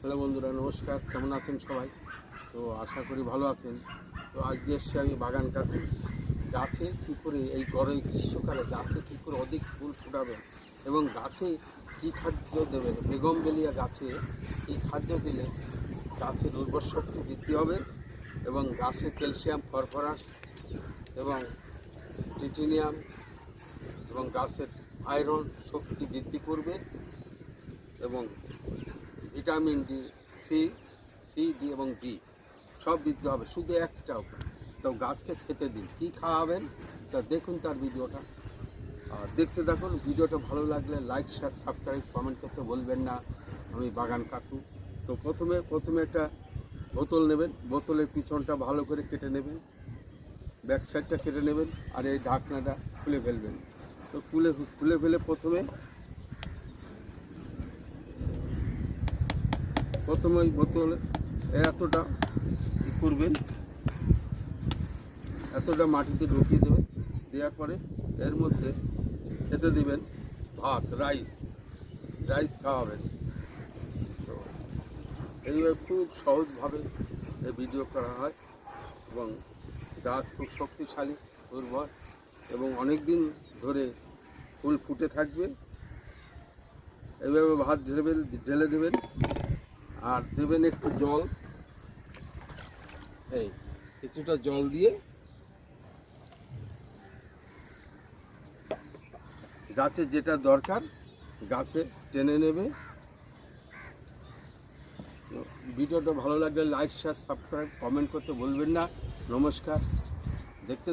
Hello বন্ধুরা, নমস্কার। কেমন আছেন সবাই? তো আশা করি ভালো আছেন। তো আজকে এসছি আমি বাগান কাটতে। গাছে কী করে এই গরম গ্রীষ্মকালে গাছে কী করে অধিক ফুল ফোটাবেন এবং গাছে কী খাদ্য দেবেন, বেগমবেলিয়া গাছে কী খাদ্য দিলে গাছের উর্বর শক্তি বৃদ্ধি হবে এবং গাছে ক্যালসিয়াম, ফসফরাস এবং প্লাটিনাম এবং গাছের আয়রন শক্তি বৃদ্ধি করবে এবং ভিটামিন ডি, সি ডি এবং ডি সব বৃদ্ধি হবে। শুধু একটা তো গাছকে খেতে দিন। কী খাওয়াবেন তা দেখুন তার ভিডিওটা, আর দেখতে থাকুন। ভিডিওটা ভালো লাগলে লাইক, শেয়ার, সাবস্ক্রাইব, কমেন্ট করতে বলবেন না। আমি বাগান কাটু। তো প্রথমে একটা বোতল নেবেন, বোতলের পিছনটা ভালো করে কেটে নেবেন, ব্যাক সাইডটা কেটে নেবেন আর এই ঢাকনাটা খুলে ফেলবেন। তো খুলে ফেলে প্রথমে ওই বোতলে এতটা করবেন, এতটা মাটিতে ঢুকিয়ে দেবেন। দেওয়ার পরে এর মধ্যে খেতে দিবেন ভাত, রাইস খাওয়াবেন। তো এইভাবে খুব সহজভাবে এই ভিডিও করা হয় এবং গাছ খুব শক্তিশালী, উর্বর এবং অনেক দিন ধরে ফুল ফুটে থাকবে। এইভাবে ভাত ঢেলে দেবেন আর দেবেন একটু জল। এই কিছুটা জল দিয়ে গাছে যেটা দরকার গাছে টেনে নেবে। ভিডিওটা ভালো লাগলে লাইক, শেয়ার, সাবস্ক্রাইব, কমেন্ট করতে বলবেন না। নমস্কার, দেখতে